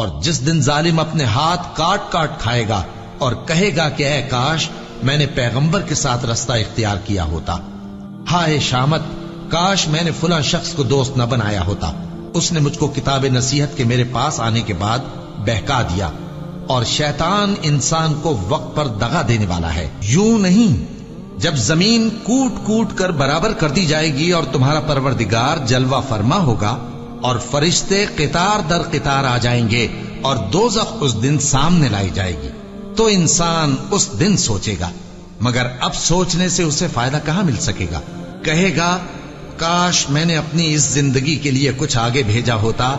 اور جس دن ظالم اپنے ہاتھ کاٹ کاٹ کھائے گا اور کہے گا کہ اے کاش میں نے پیغمبر کے ساتھ رستہ اختیار کیا ہوتا، ہائے شامت کاش میں نے فلاں شخص کو دوست نہ بنایا ہوتا، اس نے مجھ کو کتاب نصیحت کے میرے پاس آنے کے بعد بہکا دیا۔ اور شیطان انسان کو وقت پر دغا دینے والا ہے۔ یوں نہیں، جب زمین کوٹ کوٹ کر برابر کر دی جائے گی اور تمہارا پروردگار جلوہ فرما ہوگا اور فرشتے قطار در قطار آ جائیں گے اور دوزخ اس دن سامنے لائی جائے گی، تو انسان اس دن سوچے گا، مگر اب سوچنے سے اسے فائدہ کہاں مل سکے گا؟ کہے گا کاش میں نے اپنی اس زندگی کے لیے کچھ آگے بھیجا ہوتا۔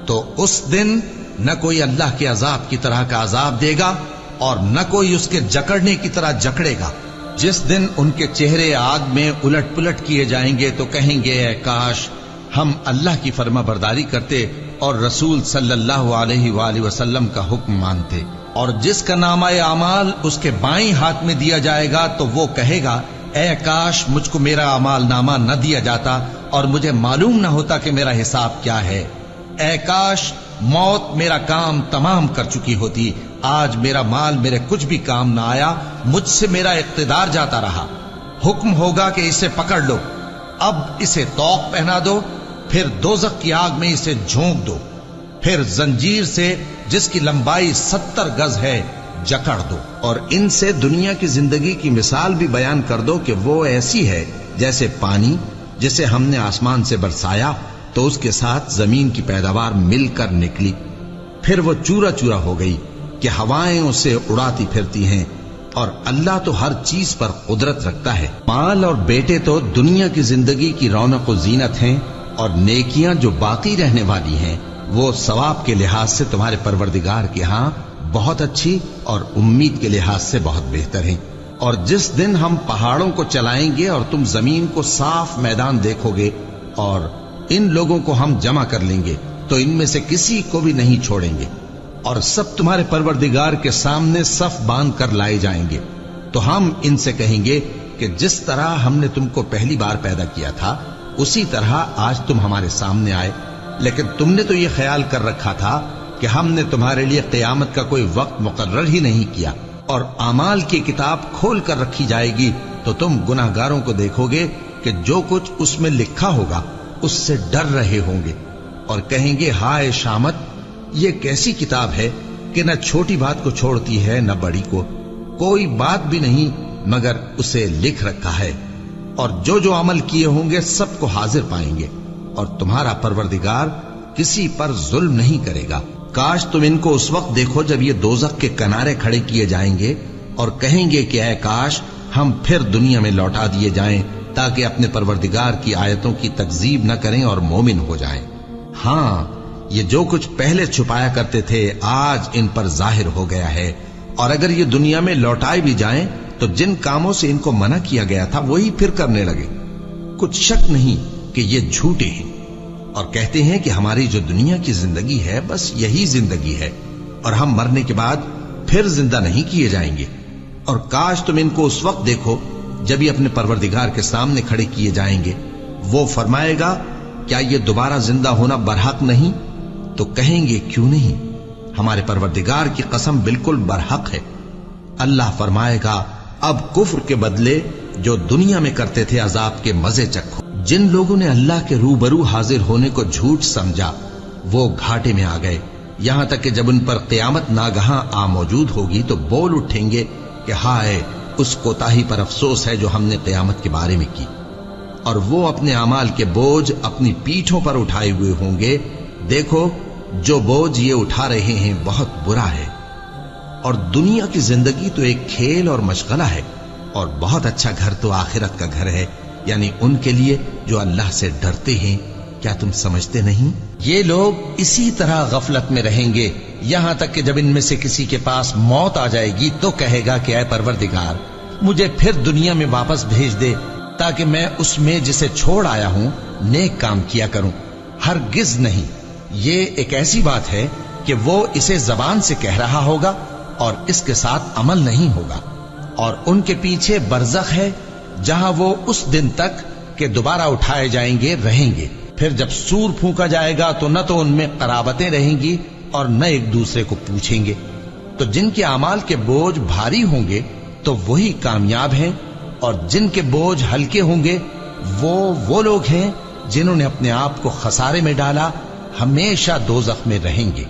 تو اس دن نہ کوئی اللہ کے عذاب کی طرح کا عذاب دے گا اور نہ کوئی اس کے جکڑنے کی طرح جکڑے گا۔ جس دن ان کے چہرے آگ میں الٹ پلٹ کیے جائیں گے تو کہیں گے اے کاش ہم اللہ کی فرما برداری کرتے اور رسول صلی اللہ علیہ وآلہ وسلم کا حکم مانتے۔ اور جس کا نامہ اعمال اس کے بائیں ہاتھ میں دیا جائے گا تو وہ کہے گا اے کاش مجھ کو میرا اعمال نامہ نہ دیا جاتا اور مجھے معلوم نہ ہوتا کہ میرا حساب کیا ہے۔ اے کاش موت میرا کام تمام کر چکی ہوتی، آج میرا مال میرے کچھ بھی کام نہ آیا، مجھ سے میرا اقتدار جاتا رہا۔ حکم ہوگا کہ اسے پکڑ لو، اب اسے طوق پہنا دو، پھر دوزخ کی آگ میں اسے جھونک دو، پھر زنجیر سے جس کی لمبائی 70 گز ہے جکڑ دو۔ اور ان سے دنیا کی زندگی کی مثال بھی بیان کر دو کہ وہ ایسی ہے جیسے پانی جسے ہم نے آسمان سے برسایا تو اس کے ساتھ زمین کی پیداوار مل کر نکلی، پھر وہ چورا چورا ہو گئی کہ ہوائیں اسے اڑاتی پھرتی ہیں، اور اللہ تو ہر چیز پر قدرت رکھتا ہے۔ مال اور بیٹے تو دنیا کی زندگی کی رونق و زینت ہیں، اور نیکیاں جو باقی رہنے والی ہیں وہ ثواب کے لحاظ سے تمہارے پروردگار کے ہاں بہت اچھی اور امید کے لحاظ سے بہت بہتر ہیں۔ اور جس دن ہم پہاڑوں کو چلائیں گے اور تم زمین کو صاف میدان دیکھو گے اور ان لوگوں کو ہم جمع کر لیں گے تو ان میں سے کسی کو بھی نہیں چھوڑیں گے، اور سب تمہارے پروردگار کے سامنے صف باندھ کر لائے جائیں گے، تو ہم ان سے کہیں گے کہ جس طرح ہم نے تم کو پہلی بار پیدا کیا تھا اسی طرح آج تم ہمارے سامنے آئے، لیکن تم نے تو یہ خیال کر رکھا تھا کہ ہم نے تمہارے لیے قیامت کا کوئی وقت مقرر ہی نہیں کیا، اور اعمال کی کتاب کھول کر رکھی جائے گی تو تم گناہگاروں کو دیکھو گے کہ جو کچھ اس میں لکھا ہوگا اس سے ڈر رہے ہوں گے اور کہیں گے ہائے شامت یہ کیسی کتاب ہے کہ نہ چھوٹی بات کو چھوڑتی ہے نہ بڑی کو، کوئی بات بھی نہیں مگر اسے لکھ رکھا ہے، اور جو جو عمل کیے ہوں گے سب کو حاضر پائیں گے، اور تمہارا پروردگار کسی پر ظلم نہیں کرے گا۔ کاش تم ان کو اس وقت دیکھو جب یہ دوزخ کے کنارے کھڑے کیے جائیں گے اور کہیں گے کہ اے کاش ہم پھر دنیا میں لوٹا دیے جائیں تاکہ اپنے پروردگار کی آیتوں کی تکذیب نہ کریں اور مومن ہو جائیں۔ ہاں یہ جو کچھ پہلے چھپایا کرتے تھے آج ان پر ظاہر ہو گیا ہے، اور اگر یہ دنیا میں لوٹائے بھی جائیں تو جن کاموں سے ان کو منع کیا گیا تھا وہی پھر کرنے لگے۔ کچھ شک نہیں کہ یہ جھوٹے ہیں اور کہتے ہیں کہ ہماری جو دنیا کی زندگی ہے بس یہی زندگی ہے اور ہم مرنے کے بعد پھر زندہ نہیں کیے جائیں گے۔ اور کاش تم ان کو اس وقت دیکھو جب یہ اپنے پروردگار کے سامنے کھڑے کیے جائیں گے، وہ فرمائے گا کیا یہ دوبارہ زندہ ہونا برحق نہیں؟ تو کہیں گے کیوں نہیں، ہمارے پروردگار کی قسم بالکل برحق ہے۔ اللہ فرمائے گا اب کفر کے بدلے جو دنیا میں کرتے تھے عذاب کے مزے چکھو۔ جن لوگوں نے اللہ کے روبرو حاضر ہونے کو جھوٹ سمجھا وہ گھاٹے میں آ گئے، یہاں تک کہ جب ان پر قیامت ناگہاں آ موجود ہوگی تو بول اٹھیں گے کہ ہائے اس کوتاہی پر افسوس ہے جو ہم نے قیامت کے بارے میں کی، اور وہ اپنے اعمال کے بوجھ اپنی پیٹھوں پر اٹھائے ہوئے ہوں گے، دیکھو جو بوجھ یہ اٹھا رہے ہیں بہت برا ہے، اور دنیا کی زندگی تو ایک کھیل اور مشغلہ ہے، اور بہت اچھا گھر تو آخرت کا گھر ہے، یعنی ان کے لیے جو اللہ سے ڈرتے ہیں۔ کیا تم سمجھتے نہیں؟ یہ لوگ اسی طرح غفلت میں رہیں گے یہاں تک کہ جب ان میں سے کسی کے پاس موت آ جائے گی تو کہے گا کہ اے پروردگار مجھے پھر دنیا میں واپس بھیج دے تاکہ میں اس میں جسے چھوڑ آیا ہوں نیک کام کیا کروں۔ ہرگز نہیں، یہ ایک ایسی بات ہے کہ وہ اسے زبان سے کہہ رہا ہوگا اور اس کے ساتھ عمل نہیں ہوگا، اور ان کے پیچھے برزخ ہے جہاں وہ اس دن تک کہ دوبارہ اٹھائے جائیں گے رہیں گے، پھر جب سور پھونکا جائے گا تو نہ تو ان میں قرابتیں رہیں گی اور نہ ایک دوسرے کو پوچھیں گے۔ تو جن کے اعمال کے بوجھ بھاری ہوں گے تو وہی کامیاب ہیں، اور جن کے بوجھ ہلکے ہوں گے وہ لوگ ہیں جنہوں نے اپنے آپ کو خسارے میں ڈالا، ہمیشہ دوزخ میں رہیں گے۔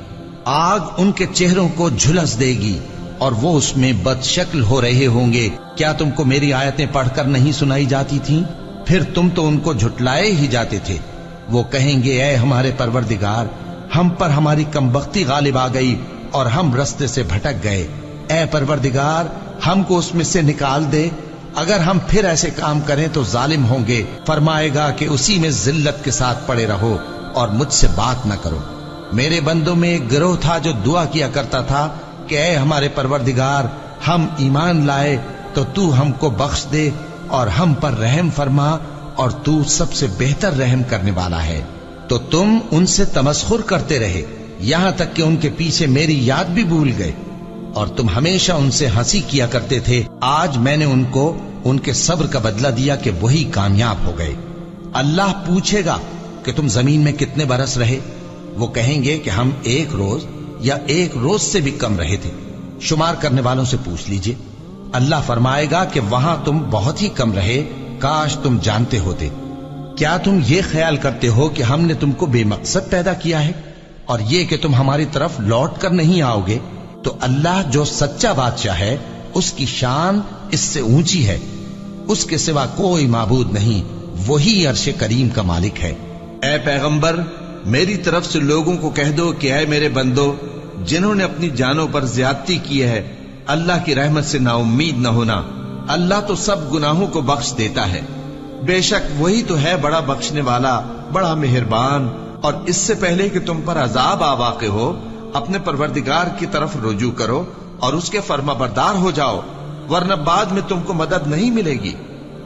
آگ ان کے چہروں کو جھلس دے گی اور وہ اس میں بد شکل ہو رہے ہوں گے۔ کیا تم کو میری آیتیں پڑھ کر نہیں سنائی جاتی تھیں؟ پھر تم تو ان کو جھٹلائے ہی جاتے تھے۔ وہ کہیں گے اے ہمارے پروردگار، ہم پر ہماری کمبختی غالب آ گئی اور ہم رستے سے بھٹک گئے۔ اے پروردگار، ہم کو اس میں سے نکال دے، اگر ہم پھر ایسے کام کریں تو ظالم ہوں گے۔ فرمائے گا کہ اسی میں ذلت کے ساتھ پڑے رہو اور مجھ سے بات نہ کرو۔ میرے بندوں میں ایک گروہ تھا جو دعا کیا کرتا تھا کہ اے ہمارے پروردگار، ہم ایمان لائے تو تو ہم کو بخش دے اور ہم پر رحم فرما، اور تو سب سے بہتر رحم کرنے والا ہے۔ تو تم ان سے تمسخر کرتے رہے یہاں تک کہ ان کے پیچھے میری یاد بھی بھول گئے، اور تم ہمیشہ ان سے ہنسی کیا کرتے تھے۔ آج میں نے ان کو ان کے صبر کا بدلہ دیا کہ وہی کامیاب ہو گئے۔ اللہ پوچھے گا کہ تم زمین میں کتنے برس رہے؟ وہ کہیں گے کہ ہم 1 روز یا 1 روز سے بھی کم رہے تھے۔ شمار کرنے والوں سے پوچھ لیجئے۔ اللہ فرمائے گا کہ وہاں تم بہت ہی کم رہے، کاش تم جانتے ہوتے۔ کیا تم یہ خیال کرتے ہو کہ ہم نے تم کو بے مقصد پیدا کیا ہے، اور یہ کہ تم ہماری طرف لوٹ کر نہیں آؤ گے؟ تو اللہ جو سچا بادشاہ ہے، اس کی شان اس سے اونچی ہے، اس کے سوا کوئی معبود نہیں، وہی عرش کریم کا مالک ہے۔ اے پیغمبر، میری طرف سے لوگوں کو کہہ دو کہ اے میرے بندو، جنہوں نے اپنی جانوں پر زیادتی کی ہے، اللہ کی رحمت سے نا امید نہ ہونا۔ اللہ تو سب گناہوں کو بخش دیتا ہے، بے شک وہی تو ہے بڑا بخشنے والا، بڑا مہربان۔ اور اس سے پہلے کہ تم پر عذاب آ واقع ہو، اپنے پروردگار کی طرف رجوع کرو اور اس کے فرما بردار ہو جاؤ، ورنہ بعد میں تم کو مدد نہیں ملے گی۔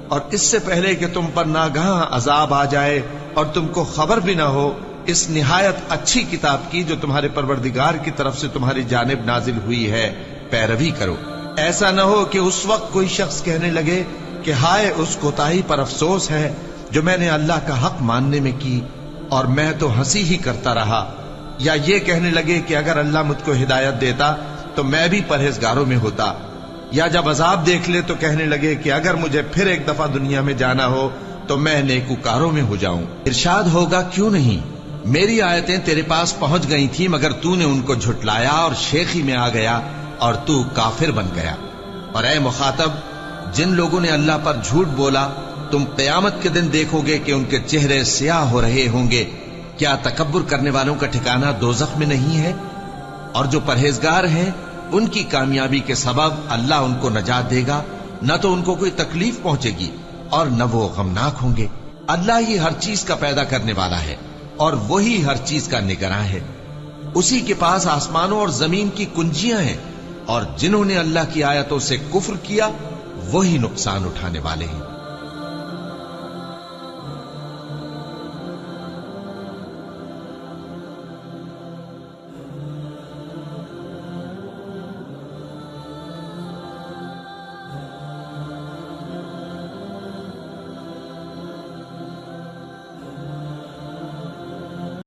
اور اس سے پہلے کہ تم پر ناگہاں عذاب آ جائے اور تم کو خبر بھی نہ ہو، اس نہایت اچھی کتاب کی جو تمہارے پروردگار کی طرف سے تمہاری جانب نازل ہوئی ہے پیروی کرو۔ ایسا نہ ہو کہ اس وقت کوئی شخص کہنے لگے کہ ہائے اس کوتاہی پر افسوس ہے جو میں نے اللہ کا حق ماننے میں کی، اور میں تو ہنسی ہی کرتا رہا۔ یا یہ کہنے لگے کہ اگر اللہ مجھ کو ہدایت دیتا تو میں بھی پرہیزگاروں میں ہوتا۔ یا جب عذاب دیکھ لے تو کہنے لگے کہ اگر مجھے پھر ایک دفعہ دنیا میں جانا ہو تو میں نیکوکاروں میں ہو جاؤں۔ ارشاد ہوگا کیوں نہیں، میری آیتیں تیرے پاس پہنچ گئی تھی مگر تو نے ان کو جھٹلایا اور شیخی میں آ گیا اور تو کافر بن گیا۔ اور اے مخاطب، جن لوگوں نے اللہ پر جھوٹ بولا، تم قیامت کے دن دیکھو گے کہ ان کے چہرے سیاہ ہو رہے ہوں گے۔ کیا تکبر کرنے والوں کا ٹھکانہ دوزخ میں نہیں ہے؟ اور جو پرہیزگار ہیں ان کی کامیابی کے سبب اللہ ان کو نجات دے گا، نہ تو ان کو کوئی تکلیف پہنچے گی اور نہ وہ غمناک ہوں گے۔ اللہ ہی ہر چیز کا پیدا کرنے والا ہے اور وہی ہر چیز کا نگراں ہے۔ اسی کے پاس آسمانوں اور زمین کی کنجیاں ہیں، اور جنہوں نے اللہ کی آیتوں سے کفر کیا وہی نقصان اٹھانے والے ہیں۔